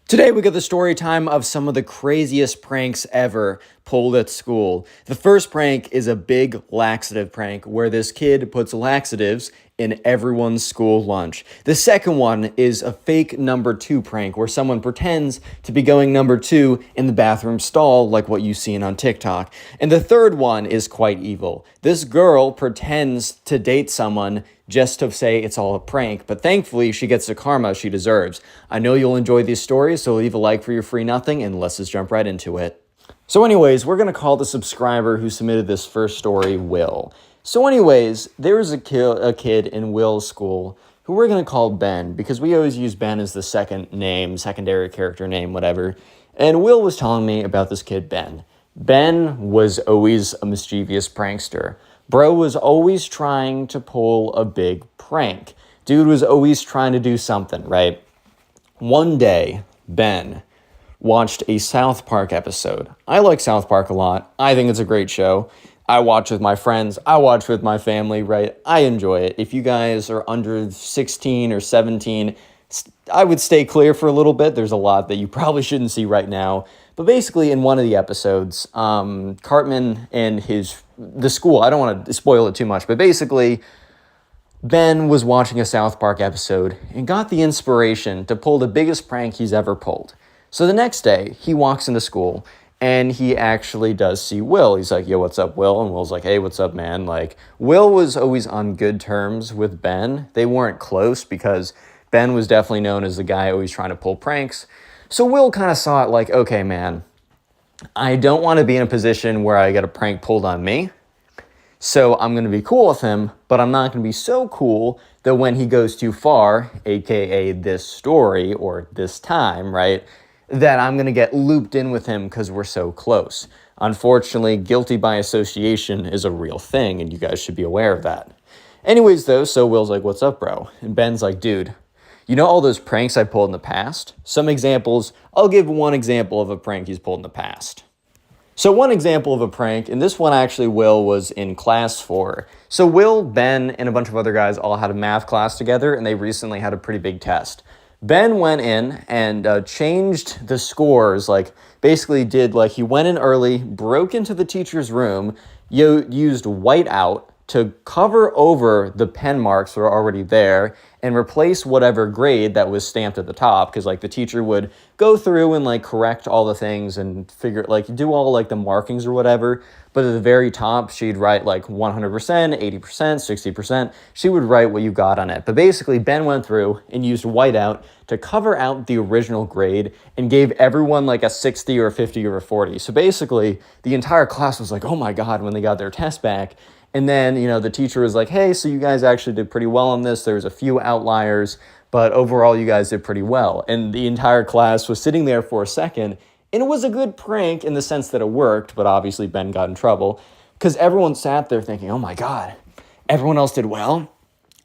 Today we got the story time of some of the craziest pranks ever pulled at school. The first prank is a big laxative prank where this kid puts laxatives in everyone's school lunch. The second one is a fake number 2 prank where someone pretends to be going number 2 in the bathroom stall like what you've seen on TikTok. And the third one is quite evil. This girl pretends to date someone just to say it's all a prank, but thankfully she gets the karma she deserves. I know you'll enjoy these stories, so leave a like for your free nothing and let's just jump right into it. So anyways, we're gonna call the subscriber who submitted this first story Will. So anyways, there was a kid in Will's school who we're gonna call Ben because we always use Ben as the secondary character name, whatever. And Will was telling me about this kid, Ben. Ben was always a mischievous prankster. Bro was always trying to pull a big prank. Dude was always trying to do something, right? One day, Ben watched a South Park episode. I like South Park a lot. I think it's a great show. I watch with my friends. I watch with my family, right? I enjoy it. If you guys are under 16 or 17, I would stay clear for a little bit. There's a lot that you probably shouldn't see right now. But basically, in one of the episodes, Cartman and the school, I don't want to spoil it too much, but basically, Ben was watching a South Park episode and got the inspiration to pull the biggest prank he's ever pulled. So the next day, he walks into school and he actually does see Will. He's like, yo, what's up, Will? And Will's like, hey, what's up, man? Like, Will was always on good terms with Ben. They weren't close because Ben was definitely known as the guy always trying to pull pranks. So Will kind of saw it like, okay, man, I don't want to be in a position where I get a prank pulled on me. So I'm going to be cool with him, but I'm not going to be so cool that when he goes too far, aka this story or this time, right, that I'm going to get looped in with him because we're so close. Unfortunately, guilty by association is a real thing, and you guys should be aware of that. Anyways, though, so Will's like, what's up, bro? And Ben's like, dude, you know all those pranks I pulled in the past? Some examples, I'll give one example of a prank he's pulled in the past. So one example of a prank, and this one actually Will was in class for. So Will, Ben, and a bunch of other guys all had a math class together, and they recently had a pretty big test. Ben went in and changed the scores, like basically he went in early, broke into the teacher's room, used whiteout to cover over the pen marks that were already there and replace whatever grade that was stamped at the top, because the teacher would go through and correct all the things and figure do all the markings or whatever, but at the very top she'd write 100%, 80%, 60%. She would write what you got on it. But basically Ben went through and used whiteout to cover out the original grade and gave everyone a 60 or a 50 or a 40. So basically the entire class was like, oh my God, when they got their test back. And then, the teacher was like, hey, so you guys actually did pretty well on this. There was a few outliers, but overall you guys did pretty well. And the entire class was sitting there for a second, and it was a good prank in the sense that it worked, but obviously Ben got in trouble because everyone sat there thinking, oh my God, everyone else did well,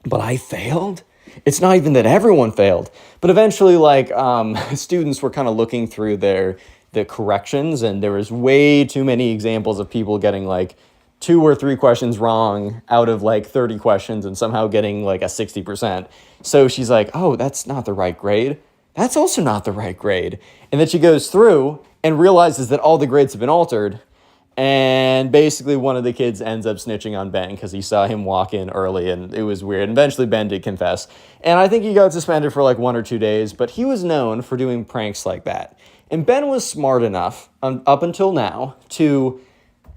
but I failed? It's not even that everyone failed. But eventually, students were kind of looking through the corrections, and there was way too many examples of people getting 2 or 3 questions wrong out of 30 questions and somehow getting a 60%. So she's like, oh, that's not the right grade. That's also not the right grade. And then she goes through and realizes that all the grades have been altered. And basically one of the kids ends up snitching on Ben because he saw him walk in early and it was weird. And eventually Ben did confess. And I think he got suspended for 1 or 2 days, but he was known for doing pranks like that. And Ben was smart enough up until now to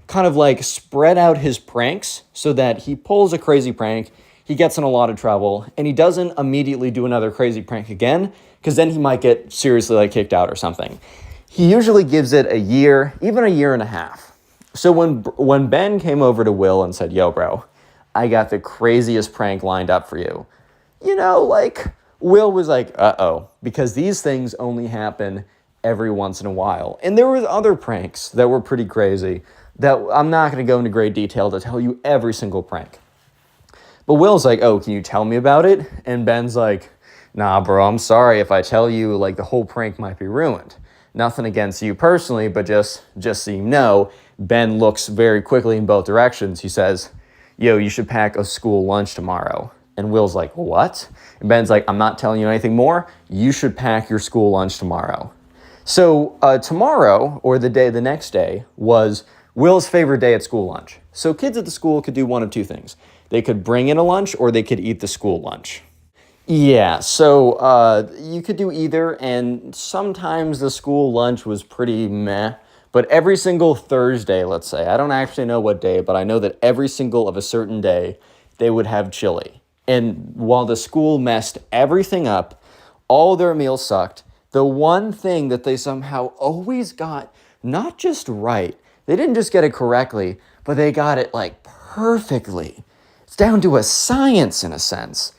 kind of spread out his pranks so that he pulls a crazy prank, he gets in a lot of trouble, and he doesn't immediately do another crazy prank again, because then he might get seriously kicked out or something. He usually gives it a year, even a year and a half. So when Ben came over to Will and said, yo, bro, I got the craziest prank lined up for you, Will was like, uh-oh, because these things only happen every once in a while. And there were other pranks that were pretty crazy that I'm not going to go into great detail to tell you every single prank. But Will's like, oh, can you tell me about it? And Ben's like, nah, bro, I'm sorry if I tell you, the whole prank might be ruined. Nothing against you personally, but just so you know, Ben looks very quickly in both directions. He says, yo, you should pack a school lunch tomorrow. And Will's like, what? And Ben's like, I'm not telling you anything more. You should pack your school lunch tomorrow. So tomorrow, or the next day, was Will's favorite day at school lunch. So kids at the school could do one of two things. They could bring in a lunch or they could eat the school lunch. Yeah, so you could do either, and sometimes the school lunch was pretty meh. But every single Thursday, let's say, I don't actually know what day, but I know that every single of a certain day, they would have chili. And while the school messed everything up, all their meals sucked, the one thing that they somehow always got not just right, they didn't just get it correctly, but they got it like perfectly. It's down to a science in a sense,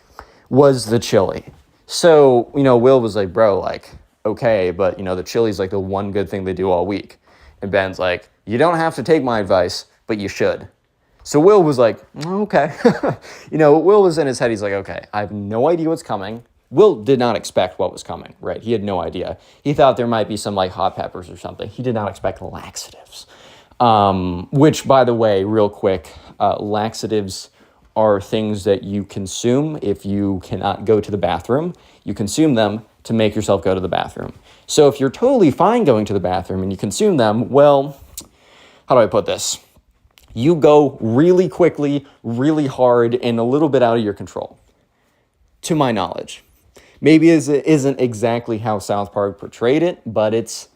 was the chili. So, Will was like, bro, like, okay, but, the chili's like the one good thing they do all week. And Ben's like, you don't have to take my advice, but you should. So Will was like, okay. Will was in his head, he's like, okay, I have no idea what's coming. Will did not expect what was coming, right? He had no idea. He thought there might be some like hot peppers or something. He did not expect laxatives. Which, by the way, real quick, laxatives are things that you consume if you cannot go to the bathroom. You consume them to make yourself go to the bathroom. So if you're totally fine going to the bathroom and you consume them, well, how do I put this? You go really quickly, really hard, and a little bit out of your control, to my knowledge. Maybe it isn't exactly how South Park portrayed it, but it's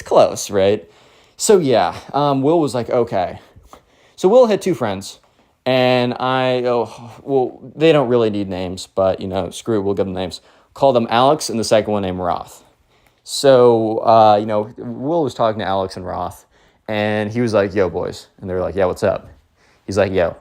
close, right? So yeah, Will was like, okay. So Will had two friends. And they don't really need names, but, screw it, we'll give them names. Call them Alex and the second one named Roth. So, Will was talking to Alex and Roth, and he was like, yo, boys. And they were like, yeah, what's up? He's like, yo,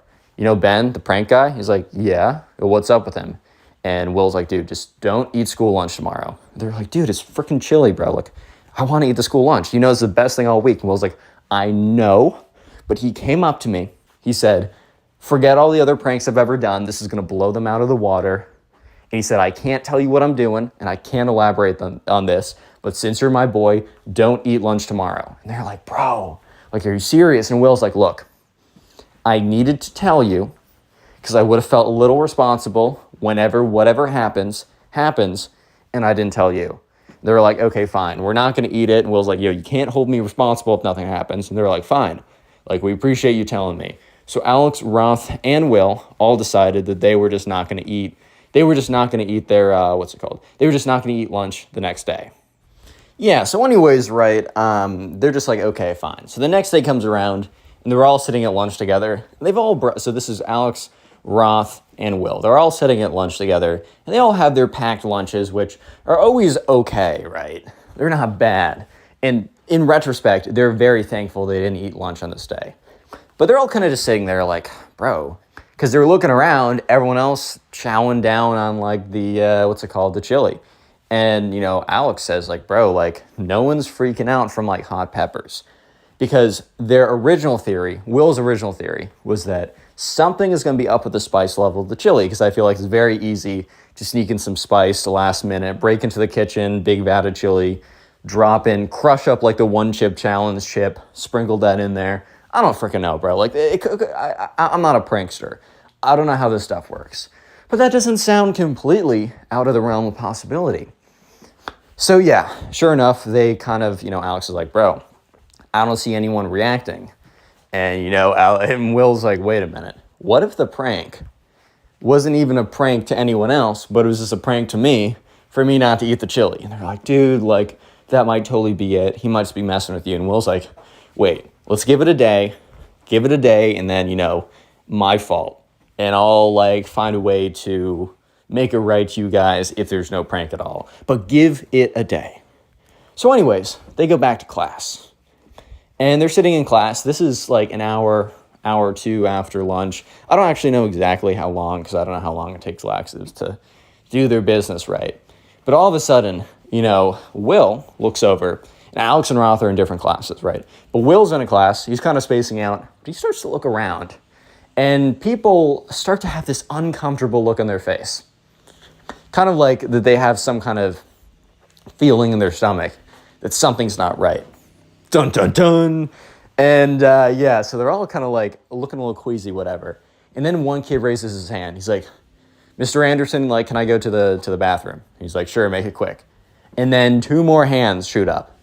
Ben, the prank guy? He's like, yeah, well, what's up with him? And Will's like, dude, just don't eat school lunch tomorrow. They're like, dude, it's freaking chilly, bro. Like, I want to eat the school lunch. It's the best thing all week. And Will's like, I know, but he came up to me. He said, forget all the other pranks I've ever done. This is going to blow them out of the water. And he said, I can't tell you what I'm doing, and I can't elaborate on this, but since you're my boy, don't eat lunch tomorrow. And they're like, bro, like, are you serious? And Will's like, look, I needed to tell you because I would have felt a little responsible whenever whatever happens, and I didn't tell you. They were like, okay, fine. We're not going to eat it. And Will's like, yo, you can't hold me responsible if nothing happens. And they're like, fine. Like, we appreciate you telling me. So Alex, Roth, and Will all decided that they were just not going to eat. They were just not going to eat their, They were just not going to eat lunch the next day. Yeah, so anyways, right, they're just like, okay, fine. So the next day comes around, and they're all sitting at lunch together. So this is Alex, Roth, and Will. They're all sitting at lunch together, and they all have their packed lunches, which are always okay, right? They're not bad. And in retrospect, they're very thankful they didn't eat lunch on this day. But they're all kind of just sitting there like, bro, because they're looking around, everyone else chowing down on like the, the chili. And, Alex says like, bro, like no one's freaking out from like hot peppers. Because their original theory, Will's original theory, was that something is going to be up with the spice level of the chili. Because I feel like it's very easy to sneak in some spice the last minute, break into the kitchen, big vat of chili, drop in, crush up like the one chip challenge chip, sprinkle that in there. I don't freaking know, bro. Like, I'm not a prankster. I don't know how this stuff works. But that doesn't sound completely out of the realm of possibility. So yeah, sure enough, they kind of, Alex is like, bro, I don't see anyone reacting. And, and Will's like, wait a minute. What if the prank wasn't even a prank to anyone else, but it was just a prank to me for me not to eat the chili? And they're like, dude, like, that might totally be it. He might just be messing with you. And Will's like, wait, let's give it a day, and then, my fault. And I'll, like, find a way to make it right to you guys if there's no prank at all. But give it a day. So anyways, they go back to class. And they're sitting in class. This is, like, an hour or two after lunch. I don't actually know exactly how long, because I don't know how long it takes laxatives to do their business right. But all of a sudden, Will looks over. And Alex and Roth are in different classes, right? But Will's in a class. He's kind of spacing out. But he starts to look around. And people start to have this uncomfortable look on their face. Kind of like that they have some kind of feeling in their stomach that something's not right. Dun, dun, dun. And so they're all kind of like looking a little queasy, whatever. And then one kid raises his hand. He's like, Mr. Anderson, like, can I go to the bathroom? He's like, sure, make it quick. And then 2 more hands shoot up.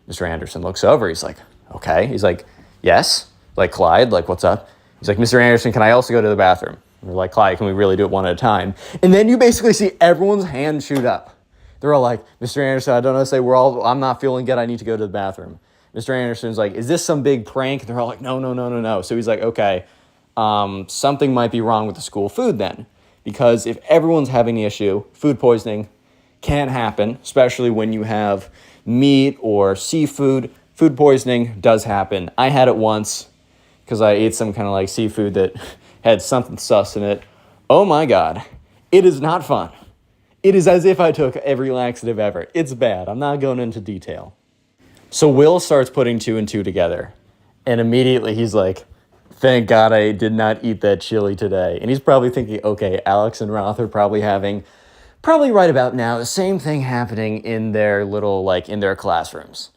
Mr. Anderson looks over. He's like, okay. He's like, yes. Like, Clyde, like, what's up? He's like, Mr. Anderson, can I also go to the bathroom? And we're like, Clyde, can we really do it one at a time? And then you basically see everyone's hand shoot up. They're all like, Mr. Anderson, I don't know, I'm not feeling good. I need to go to the bathroom. Mr. Anderson's like, is this some big prank? And they're all like, no. So he's like, okay, something might be wrong with the school food then. Because if everyone's having the issue, food poisoning can happen, especially when you have meat or seafood. Food poisoning does happen. I had it once because I ate some kind of like seafood that had something sus in it. Oh my God, it is not fun. It is as if I took every laxative ever. It's bad. I'm not going into detail. So Will starts putting 2 and 2 together. And immediately he's like, thank God I did not eat that chili today. And he's probably thinking, okay, Alex and Roth are probably right about now, the same thing happening in their in their classrooms.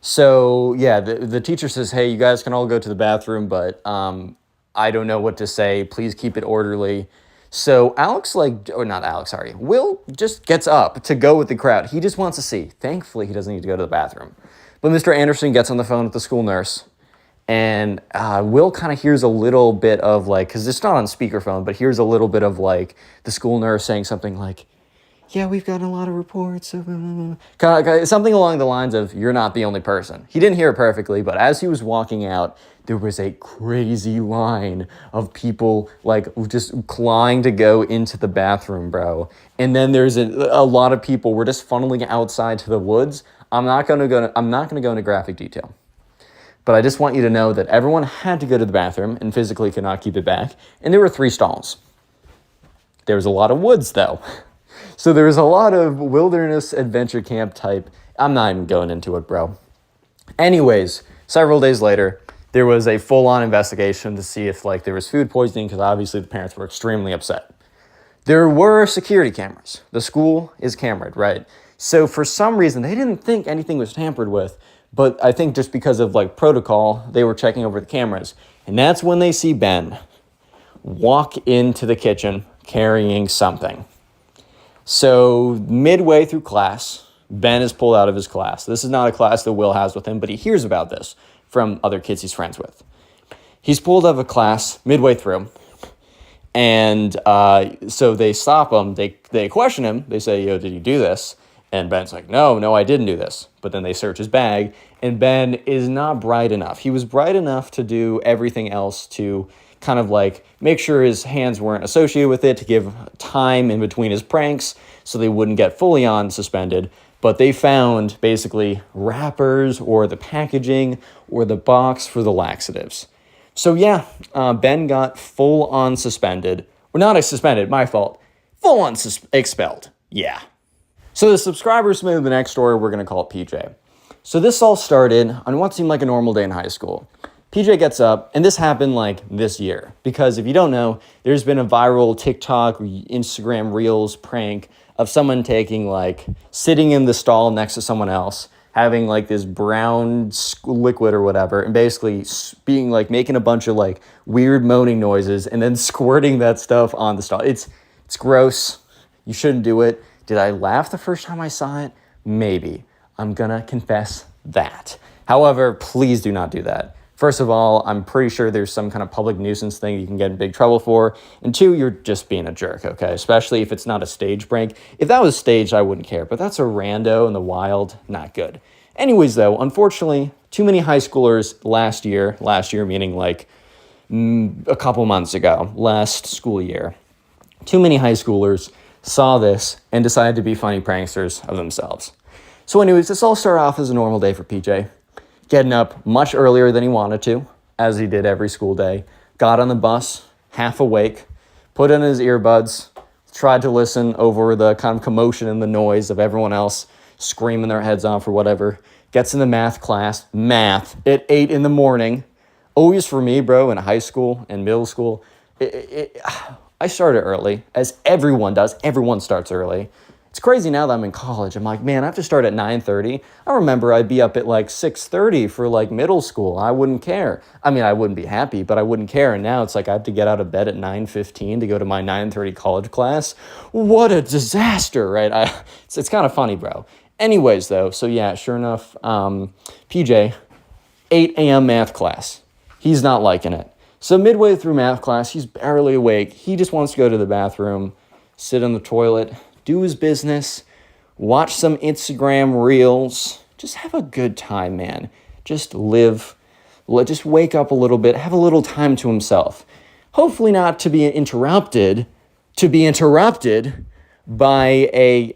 So yeah, the teacher says, hey, you guys can all go to the bathroom, but I don't know what to say. Please keep it orderly. So Will just gets up to go with the crowd. He just wants to see. Thankfully, he doesn't need to go to the bathroom. But Mr. Anderson gets on the phone with the school nurse, and Will kind of hears a little bit of because it's not on speakerphone, but hears a little bit of the school nurse saying something like, yeah, we've gotten a lot of reports. Something along the lines of, you're not the only person. He didn't hear it perfectly, but as he was walking out, there was a crazy line of people just clawing to go into the bathroom, bro. And then there's a lot of people were just funneling outside to the woods. I'm not going to go into graphic detail. But I just want you to know that everyone had to go to the bathroom and physically could not keep it back. And there were 3 stalls. There was a lot of woods, though. So there was a lot of wilderness adventure camp type. I'm not even going into it, bro. Anyways, several days later, there was a full-on investigation to see if there was food poisoning, because obviously the parents were extremely upset. There were security cameras. The school is cameraed, right? So for some reason, they didn't think anything was tampered with, but I think just because of protocol, they were checking over the cameras. And that's when they see Ben walk into the kitchen carrying something. So midway through class, Ben is pulled out of his class. This is not a class that Will has with him, but he hears about this from other kids he's friends with. He's pulled out of a class midway through, and so they stop him. They question him. They say, yo, did you do this? And Ben's like, no, I didn't do this. But then they search his bag, and Ben is not bright enough. He was bright enough to do everything else to kind of make sure his hands weren't associated with it, to give time in between his pranks so they wouldn't get fully on suspended. But they found basically wrappers or the packaging or the box for the laxatives. So yeah, Ben got full on suspended. Or not suspended, my fault. Full on expelled. Yeah. So the subscribers submitted the next story. We're going to call it PJ. So this all started on what seemed like a normal day in high school. PJ gets up, and this happened this year. Because if you don't know, there's been a viral TikTok, Instagram Reels prank of someone taking sitting in the stall next to someone else, having this brown liquid or whatever, and basically being making a bunch of weird moaning noises and then squirting that stuff on the stall. It's gross. You shouldn't do it. Did I laugh the first time I saw it? Maybe. I'm gonna confess that. However, please do not do that. First of all, I'm pretty sure there's some kind of public nuisance thing you can get in big trouble for. And 2, you're just being a jerk, okay? Especially if it's not a stage prank. If that was staged, I wouldn't care. But that's a rando in the wild, not good. Anyways, though, unfortunately, too many high schoolers last year meaning a couple months ago, last school year, too many high schoolers saw this and decided to be funny pranksters of themselves. So anyways, this all started off as a normal day for PJ. Getting up much earlier than he wanted to, as he did every school day. Got on the bus, half awake, put in his earbuds, tried to listen over the kind of commotion and the noise of everyone else screaming their heads off or whatever. Gets in the math class, at 8 in the morning. Always for me, bro, in high school and middle school. I started early, as everyone does. Everyone starts early. It's crazy now that I'm in college. I'm like, man, I have to start at 9:30. I remember I'd be up at 6:30 for middle school. I wouldn't care. I mean, I wouldn't be happy, but I wouldn't care. And now it's I have to get out of bed at 9:15 to go to my 9:30 college class. What a disaster, right? It's kind of funny, bro. Anyways, though, so yeah, sure enough, PJ, 8 a.m. math class. He's not liking it. So midway through math class, he's barely awake. He just wants to go to the bathroom, sit on the toilet, do his business, watch some Instagram reels. Just have a good time, man. Just live. Just wake up a little bit, have a little time to himself. Hopefully not to be interrupted by a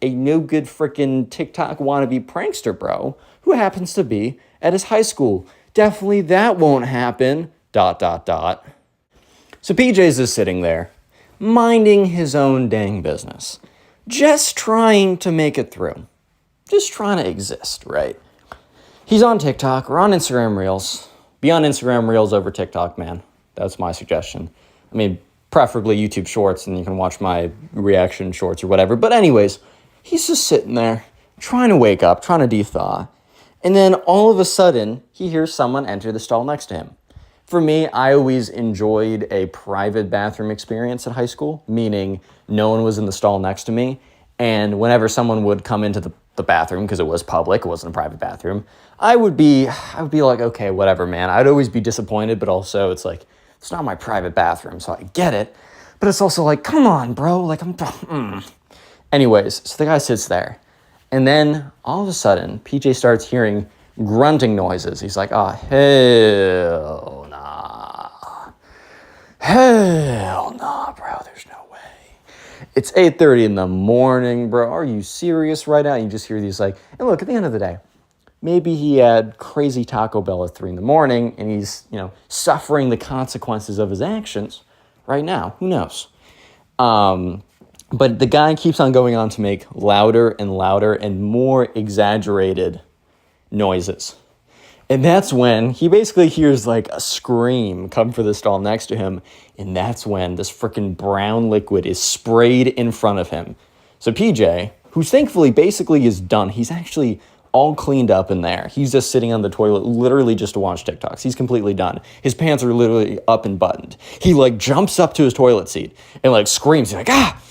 no good freaking TikTok wannabe prankster bro who happens to be at his high school. Definitely that won't happen. ... So PJ's just sitting there, minding his own dang business, just trying to make it through, just trying to exist, right? He's on TikTok or on Instagram Reels. Be on Instagram Reels over TikTok, man. That's my suggestion. I mean, preferably YouTube Shorts, and you can watch my reaction shorts or whatever. But anyways, he's just sitting there, trying to wake up, trying to de-thaw. And then all of a sudden, he hears someone enter the stall next to him. For me, I always enjoyed a private bathroom experience at high school, meaning no one was in the stall next to me. And whenever someone would come into the bathroom, because it was public, it wasn't a private bathroom, I would be like, okay, whatever, man. I'd always be disappointed, but also it's like, it's not my private bathroom, so I get it. But it's also like, come on, bro. Like, Anyways, so the guy sits there. And then all of a sudden, PJ starts hearing grunting noises. He's like, oh, hell nah. Hell nah, bro. There's no way. It's 8:30 in the morning, bro. Are you serious right now? You just hear these like, and look, at the end of the day, maybe he had crazy Taco Bell at 3 in the morning and he's, suffering the consequences of his actions right now. Who knows? But the guy keeps on going on to make louder and louder and more exaggerated noises. And that's when he basically hears like a scream come for the stall next to him. And that's when this freaking brown liquid is sprayed in front of him. So PJ, who's thankfully basically is done, he's actually all cleaned up in there. He's just sitting on the toilet, literally just to watch TikToks. He's completely done. His pants are literally up and buttoned. He like jumps up to his toilet seat and like screams. He's like, ah!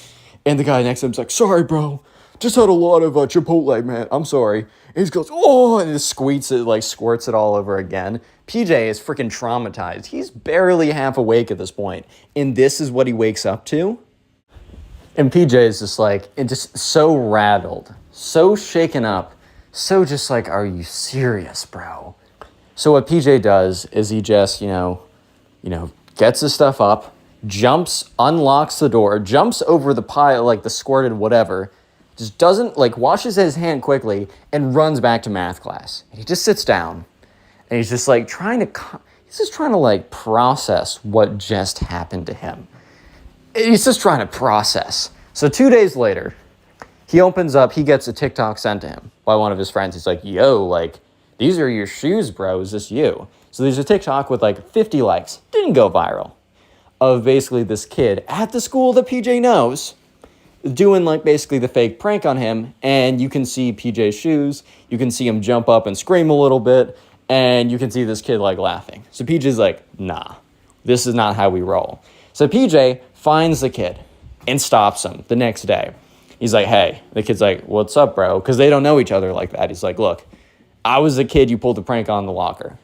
And the guy next to him's like, sorry, bro. Just had a lot of Chipotle, man. I'm sorry. And he goes, oh, and just squirts it all over again. PJ is freaking traumatized. He's barely half awake at this point. And this is what he wakes up to. And PJ is just like, and just so rattled, so shaken up, so just like, are you serious, bro? So what PJ does is he just, gets his stuff up, jumps, unlocks the door, jumps over the pile, like the squirted whatever, just doesn't, washes his hand quickly and runs back to math class. And he just sits down and he's just trying to process what just happened to him. He's just trying to process. So 2 days later, he opens up, he gets a TikTok sent to him by one of his friends. He's like, yo, these are your shoes, bro. Is this you? So there's a TikTok with 50 likes. Didn't go viral. Of basically this kid at the school that PJ knows doing basically the fake prank on him. And you can see PJ's shoes. You can see him jump up and scream a little bit. And you can see this kid laughing. So PJ's like, nah, this is not how we roll. So PJ finds the kid and stops him the next day. He's like, hey, the kid's like, what's up, bro? Because they don't know each other like that. He's like, look, I was the kid you pulled the prank on in the locker.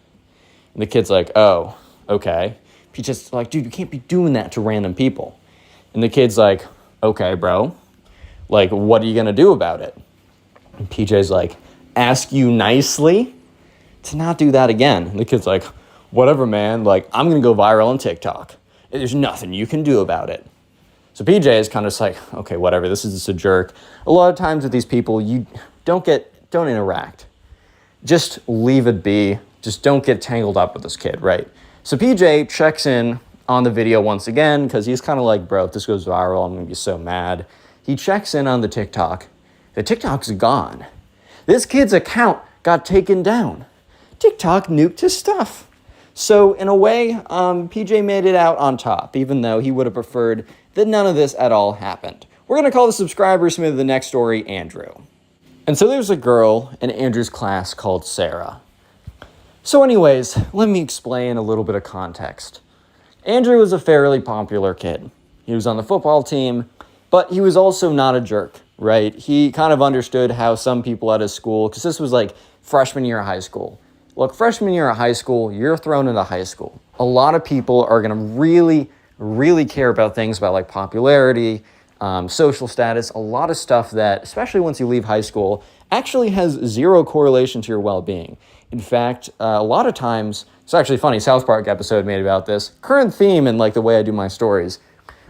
And the kid's like, oh, okay. PJ's like, dude, you can't be doing that to random people. And the kid's like, okay, bro. What are you going to do about it? And PJ's like, ask you nicely to not do that again. And the kid's like, whatever, man. I'm going to go viral on TikTok. There's nothing you can do about it. So PJ is kind of just like, okay, whatever, this is just a jerk. A lot of times with these people, you don't interact. Just leave it be. Just don't get tangled up with this kid, right? So PJ checks in on the video once again because he's kind of like, bro, if this goes viral, I'm going to be so mad. He checks in on the TikTok. The TikTok's gone. This kid's account got taken down. TikTok nuked his stuff. So in a way, PJ made it out on top, even though he would have preferred that none of this at all happened. We're going to call the subscriber submitted the next story Andrew. And so there's a girl in Andrew's class called Sarah. So anyways, let me explain a little bit of context. Andrew was a fairly popular kid. He was on the football team, but he was also not a jerk, right? He kind of understood how some people at his school, because this was like freshman year of high school. Look, freshman year of high school, you're thrown into high school. A lot of people are going to really care about things about like popularity, social status, a lot of stuff that, especially once you leave high school, actually has zero correlation to your well-being. In fact, a lot of times, it's actually funny, South Park episode made about this, current theme in like the way I do my stories,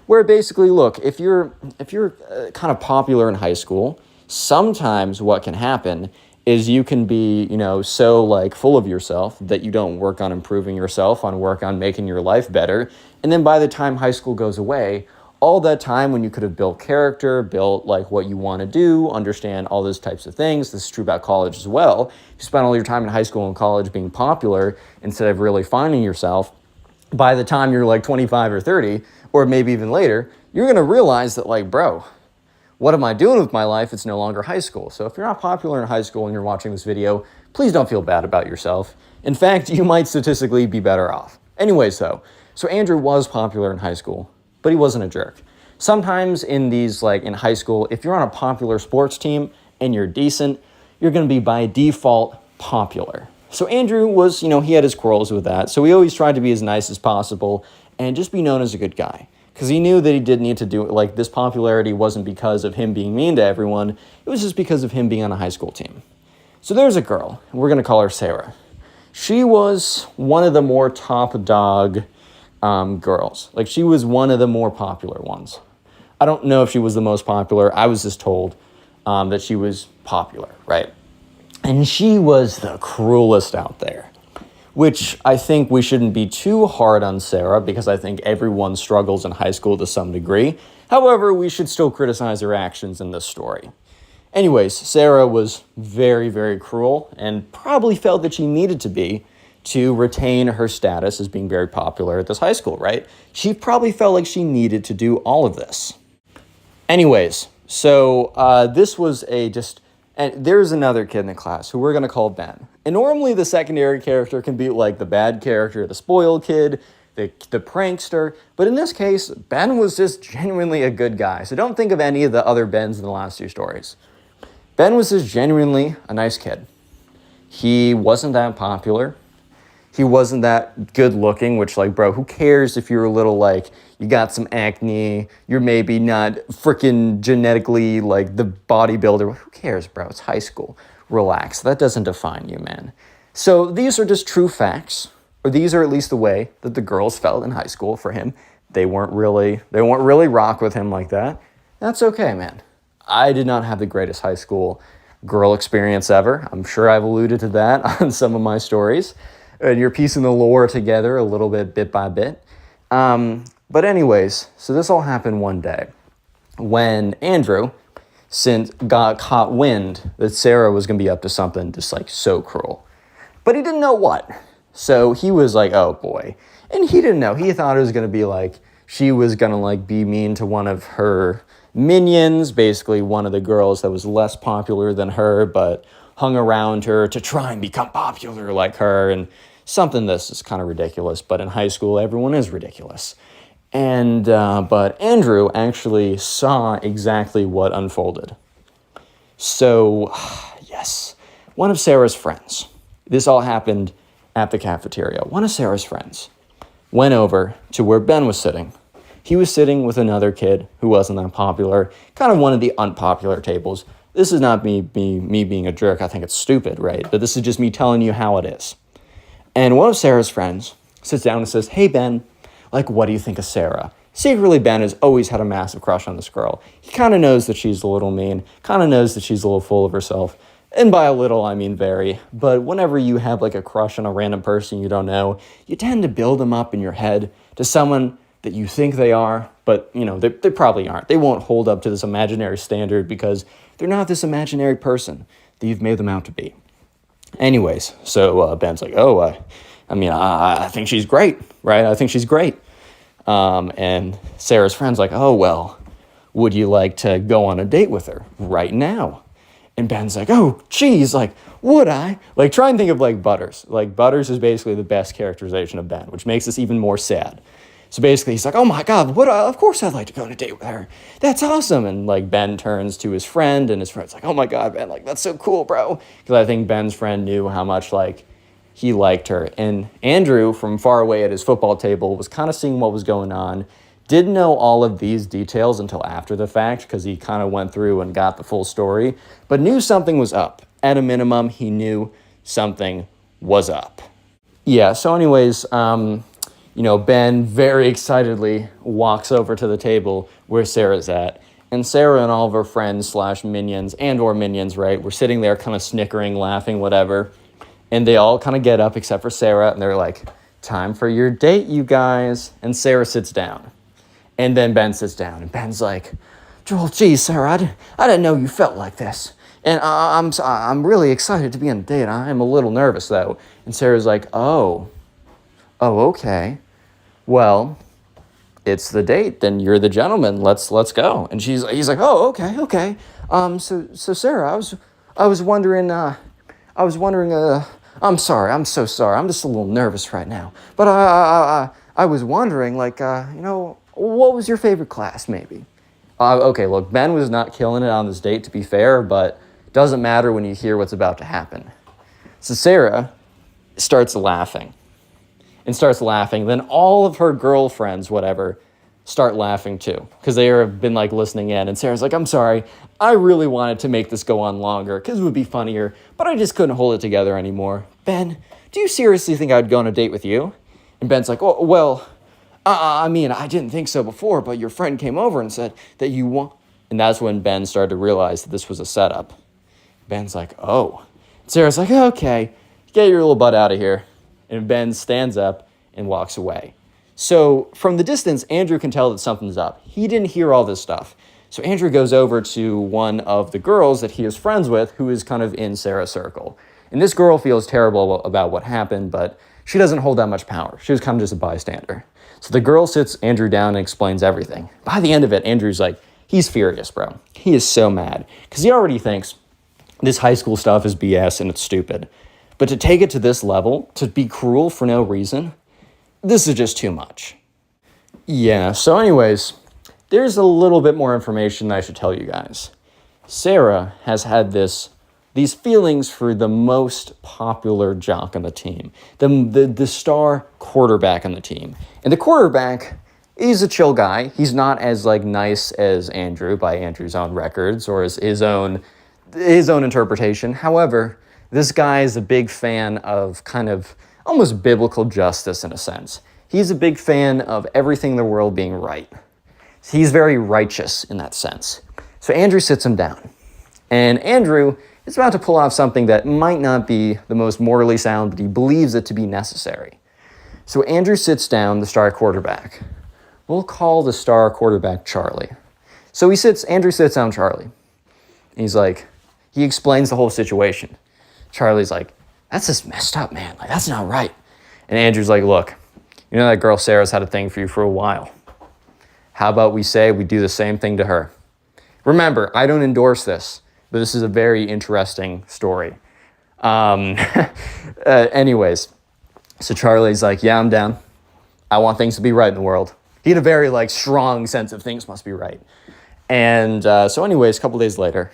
where basically, look, if you're kind of popular in high school, sometimes what can happen is you can be, so like full of yourself that you don't work on improving yourself, work on making your life better. And then by the time high school goes away, all that time when you could have built character, built like what you want to do, understand all those types of things. This is true about college as well. You spend all your time in high school and college being popular instead of really finding yourself. By the time you're like 25 or 30, or maybe even later, you're going to realize that like, bro, what am I doing with my life? It's no longer high school. So if you're not popular in high school and you're watching this video, please don't feel bad about yourself. In fact, you might statistically be better off. Anyways, so Andrew was popular in high school, but he wasn't a jerk. Sometimes in high school, if you're on a popular sports team and you're decent, you're going to be by default popular. So Andrew was, he had his quarrels with that. So he always tried to be as nice as possible and just be known as a good guy. Because he knew that he did need to do it. Like, this popularity wasn't because of him being mean to everyone. It was just because of him being on a high school team. So there's a girl. We're going to call her Sarah. She was one of the more top dog girls. Like, she was one of the more popular ones. I don't know if she was the most popular. I was just told that she was popular, right? And she was the cruelest out there. Which I think we shouldn't be too hard on Sarah because I think everyone struggles in high school to some degree. However, we should still criticize her actions in this story. Anyways, Sarah was very, very cruel and probably felt that she needed to be to retain her status as being very popular at this high school, right? She probably felt like she needed to do all of this. Anyways, so this was and there's another kid in the class who we're going to call Ben. And normally the secondary character can be like the bad character, the spoiled kid, the prankster. But in this case, Ben was just genuinely a good guy. So don't think of any of the other Bens in the last two stories. Ben was just genuinely a nice kid. He wasn't that popular. He wasn't that good looking, which like, bro, who cares if you're a little like, you got some acne, you're maybe not freaking genetically like the bodybuilder. Who cares, bro? It's high school. Relax. That doesn't define you, man. So these are just true facts, or these are at least the way that the girls felt in high school for him. They weren't really rock with him like that. That's okay, man. I did not have the greatest high school girl experience ever. I'm sure I've alluded to that on some of my stories. And you're piecing the lore together a little bit by bit. But anyways, so this all happened one day when Andrew got caught wind that Sarah was going to be up to something just like so cruel. But he didn't know what. So he was like, oh boy. And he didn't know. He thought it was going to be like, she was going to like be mean to one of her minions, basically one of the girls that was less popular than her, but hung around her to try and become popular like her. And something this is kind of ridiculous, but in high school, everyone is ridiculous. And but Andrew actually saw exactly what unfolded. So, yes, one of Sarah's friends, this all happened at the cafeteria. One of Sarah's friends went over to where Ben was sitting. He was sitting with another kid who wasn't that popular, kind of one of the unpopular tables. This is not me being a jerk. I think it's stupid, right? But this is just me telling you how it is. And one of Sarah's friends sits down and says, hey, Ben, like, what do you think of Sarah? Secretly, Ben has always had a massive crush on this girl. He kind of knows that she's a little mean, kind of knows that she's a little full of herself. And by a little, I mean very. But whenever you have like a crush on a random person you don't know, you tend to build them up in your head to someone that you think they are, but they probably aren't. They won't hold up to this imaginary standard because they're not this imaginary person that you've made them out to be. Anyways, so Ben's like, I think she's great, right? I think she's great. And Sarah's friend's like, oh, well, would you like to go on a date with her right now? And Ben's like, oh, geez, like, would I? Like, try and think of like Butters. Like, Butters is basically the best characterization of Ben, which makes this even more sad. So basically, he's like, oh my God, of course I'd like to go on a date with her. That's awesome. And like Ben turns to his friend, and his friend's like, oh my God, Ben, like, that's so cool, bro. Because I think Ben's friend knew how much like he liked her. And Andrew, from far away at his football table, was kind of seeing what was going on. Didn't know all of these details until after the fact, because he kind of went through and got the full story, but knew something was up. At a minimum, he knew something was up. Yeah, so anyways, Ben very excitedly walks over to the table where Sarah's at. And Sarah and all of her friends / minions or minions, right, were sitting there kind of snickering, laughing, whatever. And they all kind of get up except for Sarah. And they're like, time for your date, you guys. And Sarah sits down. And then Ben sits down. And Ben's like, Joel, geez, Sarah, I didn't know you felt like this. And I'm really excited to be on a date. I'm a little nervous, though. And Sarah's like, oh, okay. Well, it's the date. Then you're the gentleman. Let's go. And he's like, oh, okay. So Sarah, I was wondering. I'm sorry. I'm so sorry. I'm just a little nervous right now. But I was wondering, like, what was your favorite class, maybe? Okay, look, Ben was not killing it on this date, to be fair, but doesn't matter when you hear what's about to happen. So Sarah starts laughing. Then all of her girlfriends, whatever, start laughing too, because they have been like listening in. And Sarah's like, I'm sorry, I really wanted to make this go on longer because it would be funnier, but I just couldn't hold it together anymore. Ben, do you seriously think I'd go on a date with you? And Ben's like, oh, well, I mean, I didn't think so before, but your friend came over and said that you want. And that's when Ben started to realize that this was a setup. Ben's like, oh. Sarah's like, okay, get your little butt out of here. And Ben stands up and walks away. So from the distance, Andrew can tell that something's up. He didn't hear all this stuff. So Andrew goes over to one of the girls that he is friends with, who is kind of in Sarah's circle. And this girl feels terrible about what happened, but she doesn't hold that much power. She was kind of just a bystander. So the girl sits Andrew down and explains everything. By the end of it, Andrew's like, he's furious, bro. He is so mad because he already thinks this high school stuff is BS and it's stupid. But to take it to this level, to be cruel for no reason, this is just too much. Yeah, so anyways, there's a little bit more information that I should tell you guys. Sarah has had these feelings for the most popular jock on the team, the star quarterback on the team. And the quarterback is a chill guy. He's not as like nice as Andrew by Andrew's own records or as his own interpretation. However, this guy is a big fan of kind of almost biblical justice in a sense. He's a big fan of everything in the world being right. He's very righteous in that sense. So Andrew sits him down. And Andrew is about to pull off something that might not be the most morally sound, but he believes it to be necessary. So Andrew sits down the star quarterback. We'll call the star quarterback Charlie. So Andrew sits down Charlie. He's like, he explains the whole situation. Charlie's like, that's just messed up, man. Like, that's not right. And Andrew's like, look, you know that girl Sarah's had a thing for you for a while. How about we say we do the same thing to her? Remember, I don't endorse this, but this is a very interesting story. Anyways, so Charlie's like, yeah, I'm down. I want things to be right in the world. He had a very like strong sense of things must be right. And so anyways, a couple days later,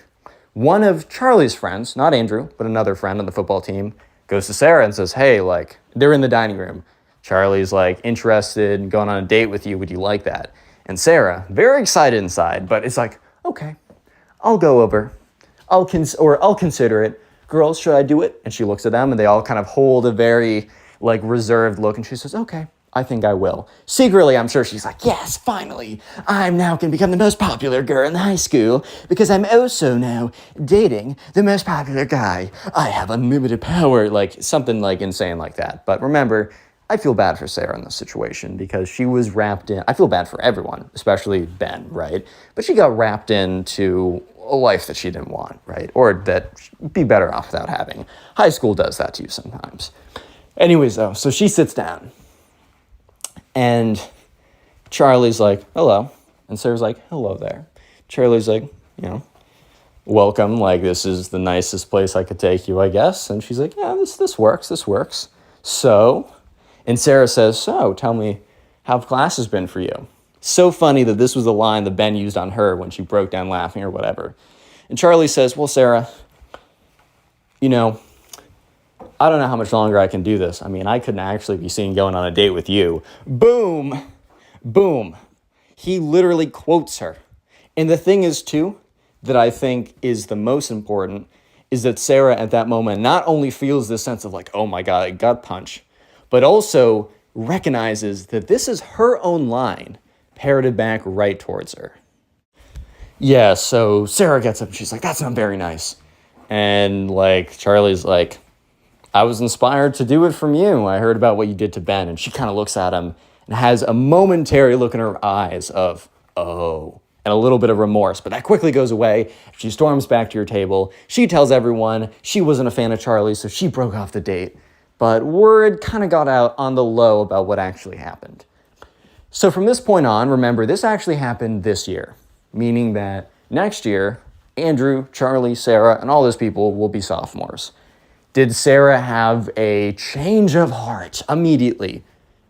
one of Charlie's friends, not Andrew, but another friend on the football team, goes to Sarah and says, hey, like, they're in the dining room. Charlie's like interested in going on a date with you. Would you like that? And Sarah, very excited inside, but it's like, okay, I'll go over. I'll consider it. Girls, should I do it? And she looks at them and they all kind of hold a very like reserved look. And she says, okay, I think I will. Secretly, I'm sure she's like, yes, finally, I'm now going to become the most popular girl in high school because I'm also now dating the most popular guy. I have unlimited power, like something like insane like that. But remember, I feel bad for Sarah in this situation because she was wrapped in, I feel bad for everyone, especially Ben, right? But she got wrapped into a life that she didn't want, right? Or that she'd be better off without having. High school does that to you sometimes. Anyways, though, so she sits down. And Charlie's like, hello. And Sarah's like, hello there. Charlie's like, welcome. Like, this is the nicest place I could take you, I guess. And she's like, yeah, this works. So, and Sarah says, so tell me how have classes been for you? So funny that this was the line that Ben used on her when she broke down laughing or whatever. And Charlie says, well, Sarah, you know, I don't know how much longer I can do this. I mean, I couldn't actually be seen going on a date with you. Boom. Boom. He literally quotes her. And the thing is, too, that I think is the most important is that Sarah at that moment not only feels this sense of like, oh my God, a gut punch, but also recognizes that this is her own line parroted back right towards her. Yeah, so Sarah gets up and she's like, that's not very nice. And like Charlie's like, I was inspired to do it from you. I heard about what you did to Ben. And she kind of looks at him and has a momentary look in her eyes of, oh, and a little bit of remorse. But that quickly goes away. She storms back to your table. She tells everyone she wasn't a fan of Charlie, so she broke off the date. But word kind of got out on the low about what actually happened. So from this point on, remember, this actually happened this year, meaning that next year, Andrew, Charlie, Sarah, and all those people will be sophomores. Did Sarah have a change of heart immediately?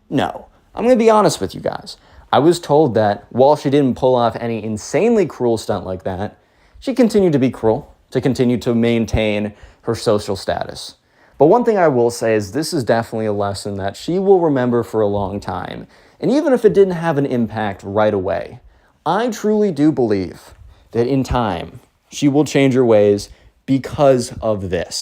No. I'm going to be honest with you guys. I was told that while she didn't pull off any insanely cruel stunt like that, she continued to be cruel, to continue to maintain her social status. But one thing I will say is this is definitely a lesson that she will remember for a long time. And even if it didn't have an impact right away, I truly do believe that in time, she will change her ways because of this.